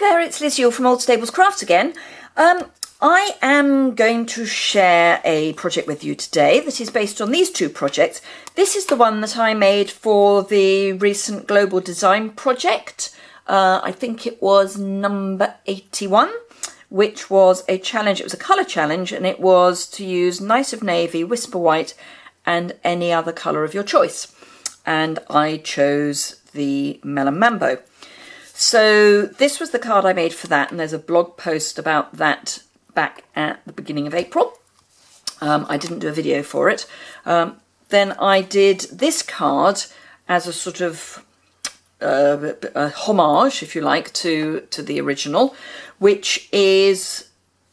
Hi there, it's Liz Yule from Old Stables Crafts again. I am going to share a project with you today that is based on these two projects. This is the one that I made for the recent Global Design project. I think it was number 81, which was a challenge. It was a colour challenge, and it was to use Night of Navy, Whisper White and any other colour of your choice. And I chose the Melon Mambo. So this was the card I made for that, and there's a blog post about that back at the beginning of April. I didn't do a video for it. Then I did this card as a sort of a homage, if you like, to the original, which is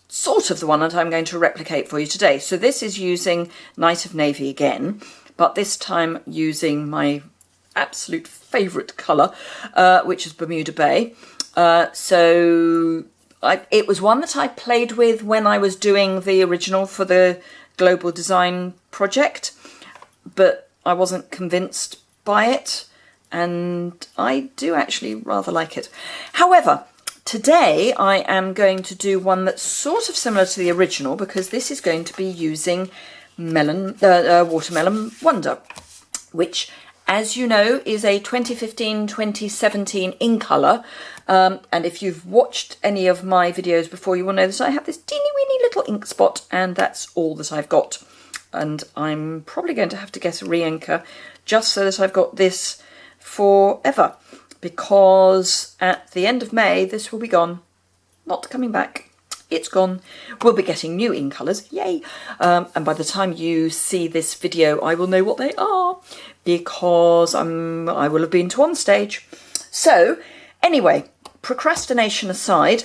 sort of the one that I'm going to replicate for you today. So this is using Night of Navy again, but this time using my absolute favourite colour, which is Bermuda Bay. It was one that I played with when I was doing the original for the Global Design project, but I wasn't convinced by it, and I do actually rather like it. However, today I am going to do one that's sort of similar to the original, because this is going to be using Watermelon Wonder, which, as you know, is a 2015-2017 in colour. And if you've watched any of my videos before, you will know that I have this teeny-weeny little ink spot, and that's all that I've got. And I'm probably going to have to get a re-inker just so that I've got this forever, because at the end of May, this will be gone. Not coming back. It's gone. We'll be getting new ink colours, yay! And by the time you see this video, I will know what they are, because I will have been to one stage. So, anyway, procrastination aside,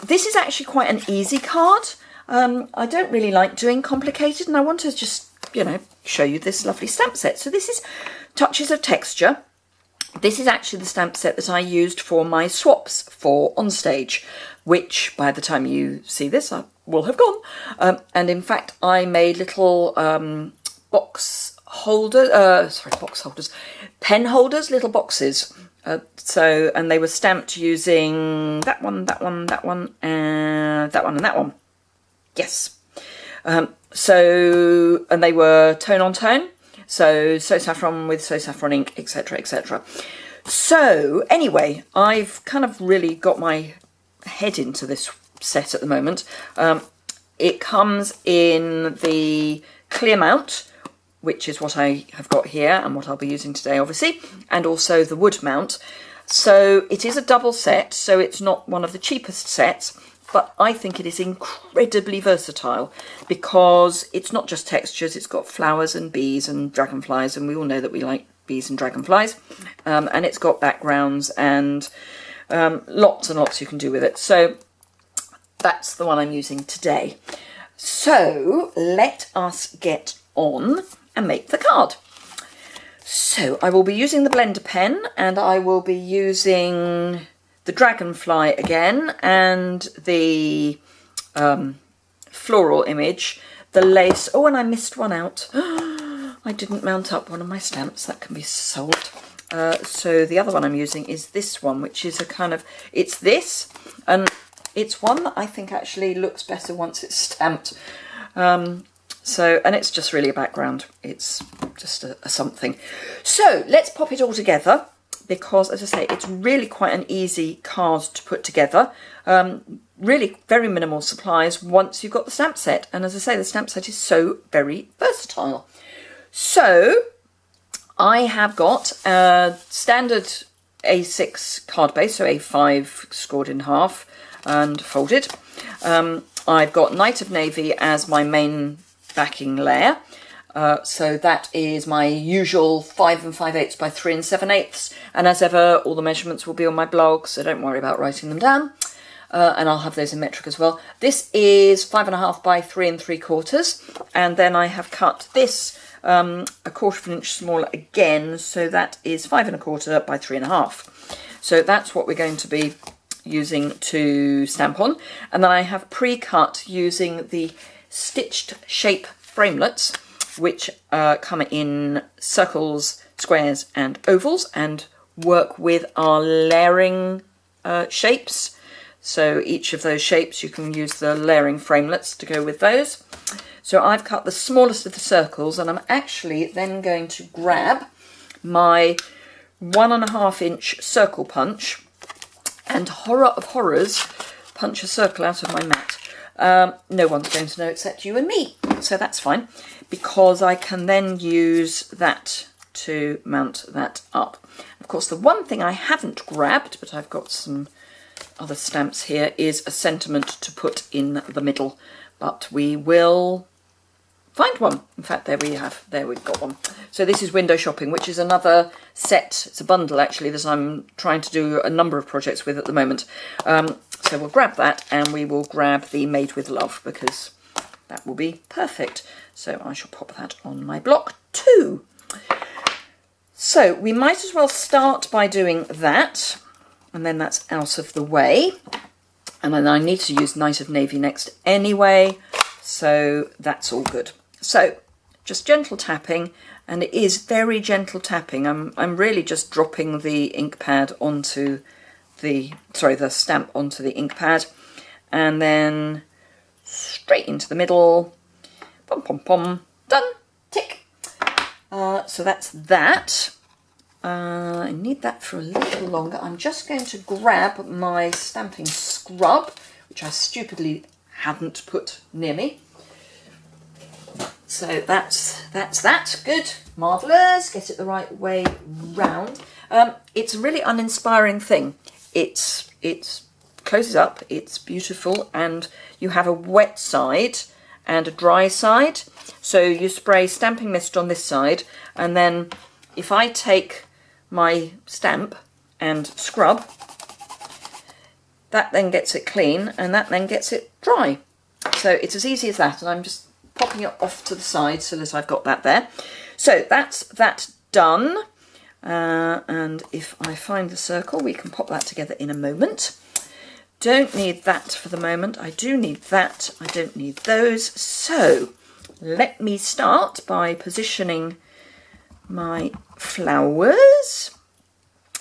this is actually quite an easy card. I don't really like doing complicated, and I want to just, show you this lovely stamp set. So this is Touches of Texture. This is actually the stamp set that I used for my swaps for Onstage, which by the time you see this, I will have gone. And in fact, I made little pen holders, little boxes. And they were stamped using that one, that one, that one, and that one, and that one. Yes. And they were tone on tone. So saffron with saffron ink, etc., etc. So anyway, I've kind of really got my head into this set at the moment. It comes in the clear mount, which is what I have got here and what I'll be using today, obviously, and also the wood mount. So it is a double set, so it's not one of the cheapest sets, but I think it is incredibly versatile, because it's not just textures, it's got flowers and bees and dragonflies, and we all know that we like bees and dragonflies, and it's got backgrounds and lots and lots you can do with it. So that's the one I'm using today. So let us get on and make the card. So I will be using the blender pen, and I will be using the dragonfly again, and the floral image, the lace. Oh, and I missed one out. I didn't mount up one of my stamps. That can be sold. So the other one I'm using is this one, which is a kind of, it's this, and it's one that I think actually looks better once it's stamped. And it's just really a background. It's just a something. So let's pop it all together, because, as I say, it's really quite an easy card to put together. Really very minimal supplies once you've got the stamp set. And as I say, the stamp set is so very versatile. So I have got a standard A6 card base, so A5 scored in half and folded. I've got Night of Navy as my main backing layer. So that is my usual 5 5/8 by 3 7/8, and as ever, all the measurements will be on my blog, so don't worry about writing them down. And I'll have those in metric as well. This is 5.5 by 3 3/4, and then I have cut this a 1/4 of an inch smaller again, so that is 5 1/4 by 3.5. So that's what we're going to be using to stamp on. And then I have pre-cut using the stitched shape framelets, which come in circles, squares and ovals, and work with our layering shapes. So each of those shapes, you can use the layering framelits to go with those. So I've cut the smallest of the circles, and I'm actually then going to grab my 1.5 inch circle punch and, horror of horrors, punch a circle out of my mat. No one's going to know except you and me, so that's fine, because I can then use that to mount that up. Of course, the one thing I haven't grabbed, but I've got some other stamps here, is a sentiment to put in the middle, but we will find one. In fact, there we have, there we've got one. So this is Window Shopping, which is another set, it's a bundle actually, that I'm trying to do a number of projects with at the moment. So we'll grab that, and we will grab the Made with Love, because that will be perfect. So I shall pop that on my block too. So we might as well start by doing that, and then that's out of the way. And then I need to use Night of Navy next anyway, so that's all good. So just gentle tapping, and it is very gentle tapping. I'm really just dropping the ink pad onto the stamp onto the ink pad, and then straight into the middle. Pom pom pom. Done. Tick. So that's that. I need that for a little longer. I'm just going to grab my stamping scrub, which I stupidly hadn't put near me. So that's that. Good. Marvellous. Get it the right way round. It's a really uninspiring thing. It closes up, it's beautiful, and you have a wet side and a dry side. So you spray stamping mist on this side, and then if I take my stamp and scrub, that then gets it clean, and that then gets it dry. So it's as easy as that, and I'm just popping it off to the side so that I've got that there. So that's that done. And if I find the circle, we can pop that together in a moment. Don't need that for the moment. I do need that. I don't need those. So let me start by positioning my flowers.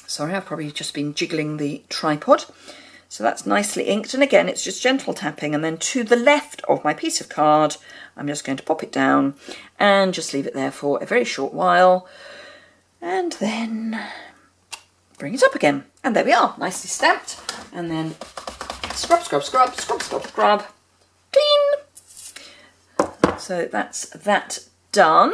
Sorry, I've probably just been jiggling the tripod. So that's nicely inked. And again, it's just gentle tapping. And then to the left of my piece of card, I'm just going to pop it down and just leave it there for a very short while. And then bring it up again. And there we are, nicely stamped. And then scrub, scrub, scrub, scrub, scrub, scrub. Clean. So that's that done.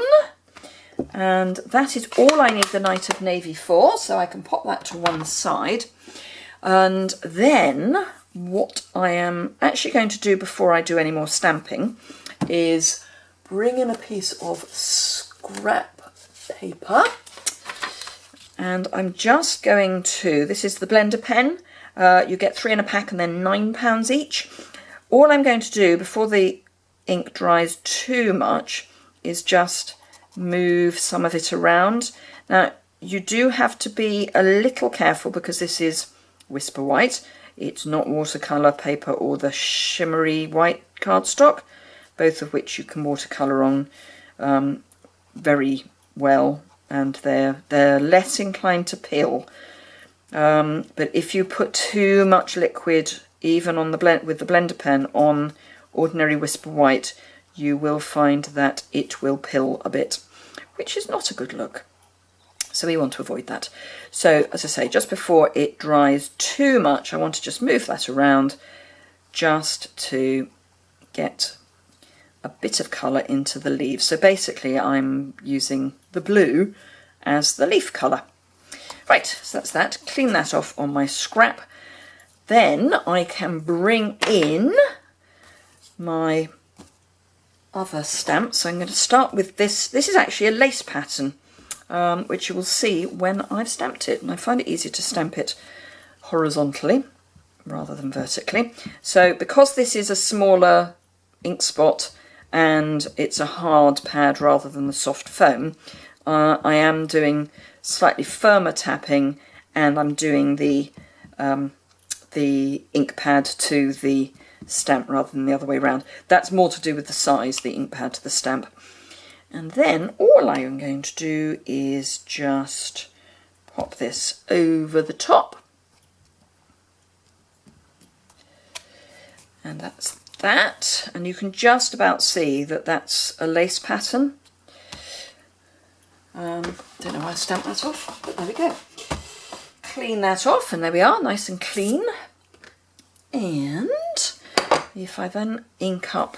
And that is all I need the Night of Navy for. So I can pop that to one side. And then what I am actually going to do before I do any more stamping is bring in a piece of scrap paper. And I'm just going to, this is the blender pen. You get 3 in a pack and then £9 each. All I'm going to do before the ink dries too much is just move some of it around. Now, you do have to be a little careful because this is Whisper White. It's not watercolour paper or the shimmery white cardstock, both of which you can watercolour on very well. And they're less inclined to peel. But if you put too much liquid, even on the with the blender pen on ordinary Whisper White, you will find that it will pill a bit, which is not a good look. So we want to avoid that. So as I say, just before it dries too much, I want to just move that around just to get a bit of colour into the leaves. So basically I'm using the blue as the leaf colour. Right, so that's that. Clean that off on my scrap. Then I can bring in my other stamp. So I'm going to start with this. This is actually a lace pattern, which you will see when I've stamped it. And I find it easier to stamp it horizontally rather than vertically. So because this is a smaller ink spot, and it's a hard pad rather than the soft foam, I am doing slightly firmer tapping, and I'm doing the ink pad to the stamp rather than the other way around. That's more to do with the size, the ink pad to the stamp. And then all I am going to do is just pop this over the top. And that's that. And you can just about see that that's a lace pattern. Don't know why I stamped that off, but there we go. Clean that off, and there we are, nice and clean. And if I then ink up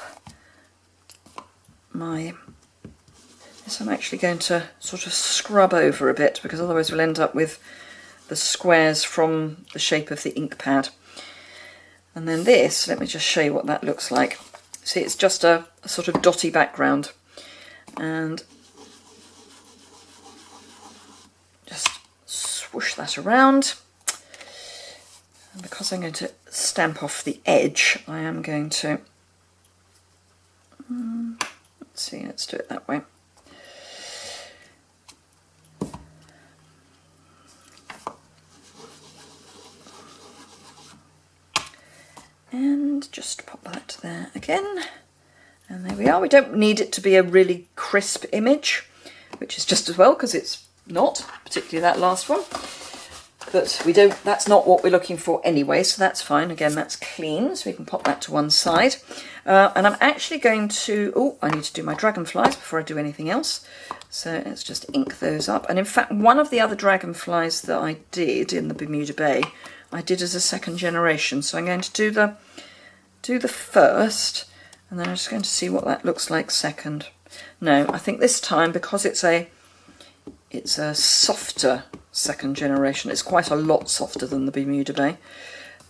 this, I'm actually going to sort of scrub over a bit, because otherwise we'll end up with the squares from the shape of the ink pad. And then this, let me just show you what that looks like. See, it's just a sort of dotty background, and just swoosh that around. And because I'm going to stamp off the edge, I am going to, let's see, let's do it that way. And just pop that there again. And there we are. We don't need it to be a really crisp image, which is just as well, because it's not, particularly that last one. But we don't, that's not what we're looking for anyway, so that's fine. Again, that's clean, so we can pop that to one side. And I'm actually going to, I need to do my dragonflies before I do anything else. So let's just ink those up. And in fact, one of the other dragonflies that I did in the Bermuda Bay, I did as a second generation. So I'm going to do the first, and then I'm just going to see what that looks like second. No, I think this time, because it's a softer second generation, it's quite a lot softer than the Bermuda Bay,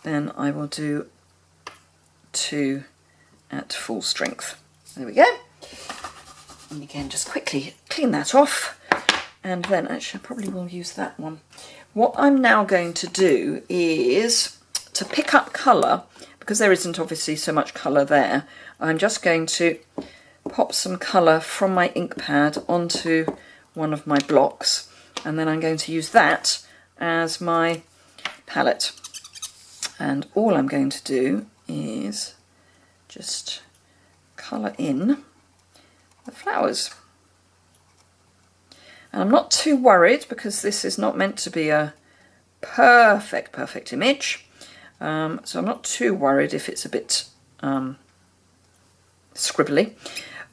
then I will do 2 at full strength. There we go. And again, just quickly clean that off, and then actually I probably will use that one. What I'm now going to do is to pick up colour, because there isn't obviously so much colour there. I'm just going to pop some colour from my ink pad onto one of my blocks, and then I'm going to use that as my palette. And all I'm going to do is just colour in the flowers. And I'm not too worried, because this is not meant to be a perfect image. So I'm not too worried if it's a bit scribbly.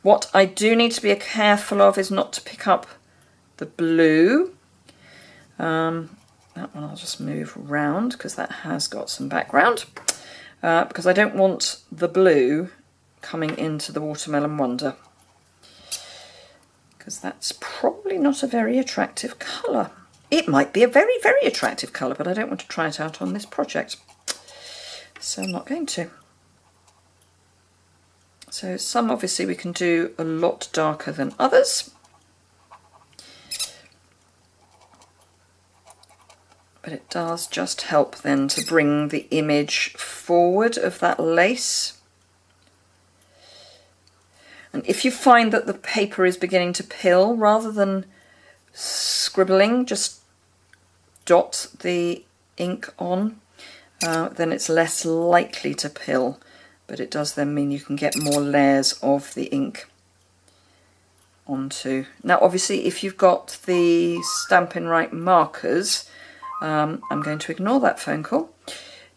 What I do need to be careful of is not to pick up the blue. That one I'll just move round, because that has got some background. Because I don't want the blue coming into the Watermelon Wonder, because that's probably not a very attractive colour. It might be a very attractive colour, but I don't want to try it out on this project, so I'm not going to. So some obviously we can do a lot darker than others, but it does just help then to bring the image forward of that lace. And if you find that the paper is beginning to pill, rather than scribbling, just dot the ink on, then it's less likely to pill. But it does then mean you can get more layers of the ink onto. Now obviously if you've got the Stampin' Right markers, I'm going to ignore that phone call,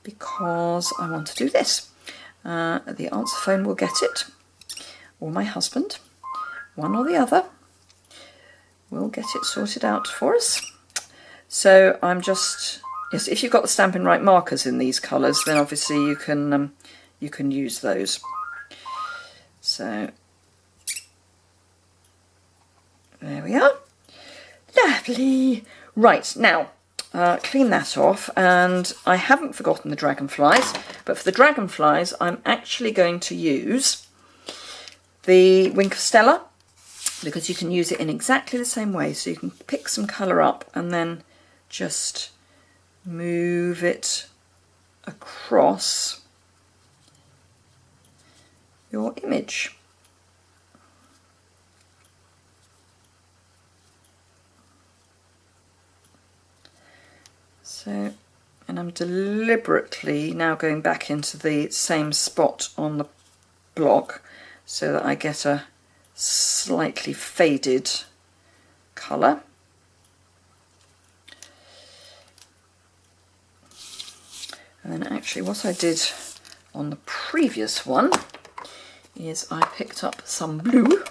because I want to do this. The answer phone will get it, or my husband, one or the other, will get it sorted out for us. So I'm just, yes, if you've got the Stampin' Right markers in these colours, then obviously you can use those. So there we are. Lovely. Right, now clean that off, and I haven't forgotten the dragonflies, but for the dragonflies I'm actually going to use the Wink of Stella, because you can use it in exactly the same way. So you can pick some colour up and then just move it across your image. So, and I'm deliberately now going back into the same spot on the block so that I get a slightly faded colour. And then actually what I did on the previous one is I picked up some blue.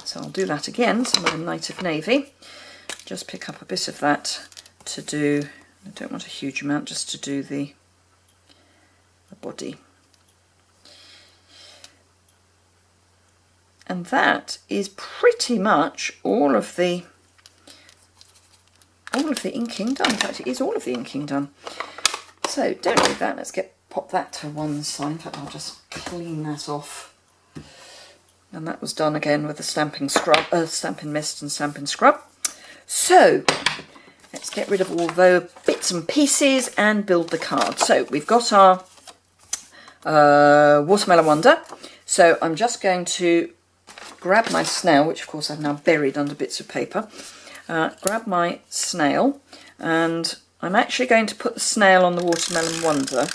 So I'll do that again, some of the Native Navy. Just pick up a bit of that to do, I don't want a huge amount, just to do the body. And that is pretty much all of the inking done. In fact, it is all of the inking done. So don't need that. Let's pop that to one side. In fact, I'll just clean that off. And that was done again with the Stampin' Mist and Stampin' Scrub. So let's get rid of all the bits and pieces and build the card. So we've got our Watermelon Wonder. So I'm just going to grab my snail, which of course I've now buried under bits of paper. Grab my snail, and I'm actually going to put the snail on the Watermelon Wonder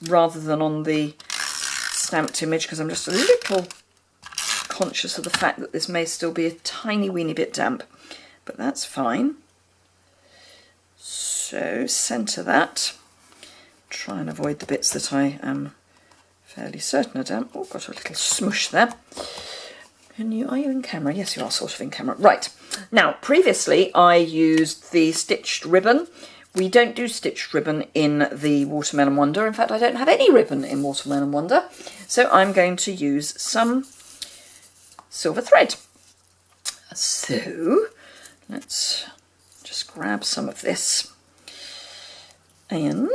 rather than on the stamped image, because I'm just a little conscious of the fact that this may still be a tiny weeny bit damp, but that's fine. So centre that, try and avoid the bits that I am fairly certain are damp. Oh, got a little smush there. Are you in camera? Yes, you are sort of in camera. Right, now previously I used the stitched ribbon. We don't do stitched ribbon in the Watermelon Wonder. In fact, I don't have any ribbon in Watermelon Wonder. So I'm going to use some silver thread. So let's just grab some of this, and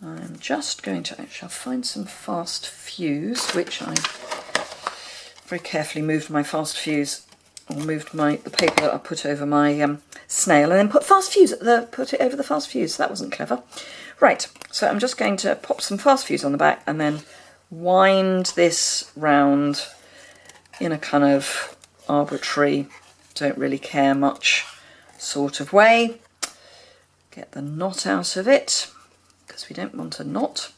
I'm just going to I'll find some fast fuse, which I very carefully moved my fast fuse, or moved the paper that I put over my snail, and then put it over the fast fuse. That wasn't clever. Right, so I'm just going to pop some fast fuse on the back and then wind this round in a kind of arbitrary, don't really care much sort of way. Get the knot out of it, because we don't want a knot.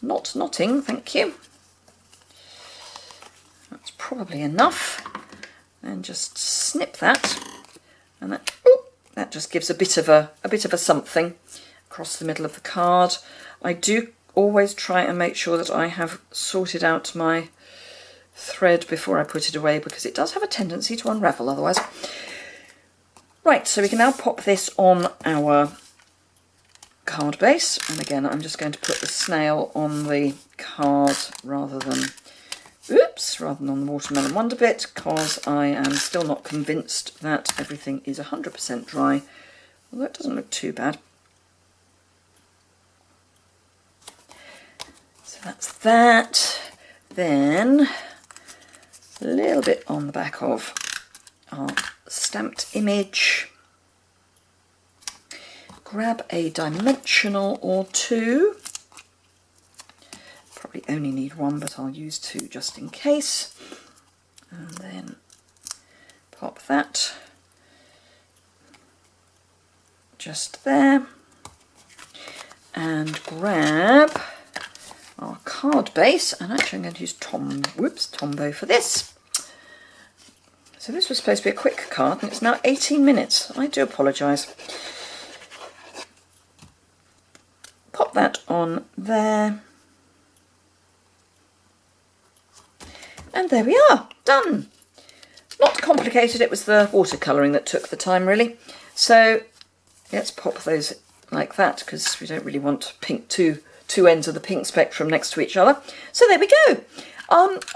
Not knotting, thank you. That's probably enough. Then just snip that, and that just gives a bit of a something across the middle of the card. I do always try and make sure that I have sorted out my thread before I put it away, because it does have a tendency to unravel otherwise. Right, so we can now pop this on our card base, and again I'm just going to put the snail on the card rather than on the Watermelon Wonder bit, because I am still not convinced that everything is 100% dry, although it doesn't look too bad. So that's that. Then a little bit on the back of our stamped image. Grab a dimensional or two. Probably only need one, but I'll use two just in case. And then pop that just there. And grab our card base, and actually I'm going to use Tombow for this. So this was supposed to be a quick card, and it's now 18 minutes. I do apologise. Pop that on there. And there we are, done. Not complicated, it was the watercolouring that took the time really. So let's pop those like that, because we don't really want pink, two ends of the pink spectrum next to each other. So there we go.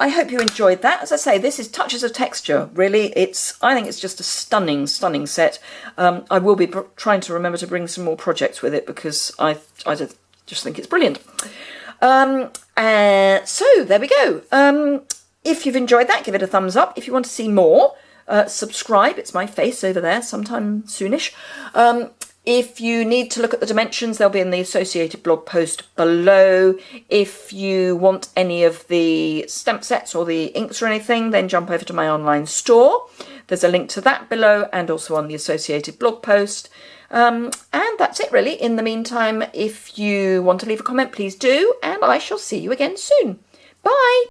I hope you enjoyed that. As I say, this is touches of texture, really. I think it's just a stunning, stunning set. I will be trying to remember to bring some more projects with it, because I just think it's brilliant. So there we go. If you've enjoyed that, give it a thumbs up. If you want to see more, subscribe. It's my face over there sometime soonish. If you need to look at the dimensions, they'll be in the associated blog post below. If you want any of the stamp sets or the inks or anything, then jump over to my online store. There's a link to that below, and also on the associated blog post. And that's it really. In the meantime, if you want to leave a comment, please do, and I shall see you again soon. Bye!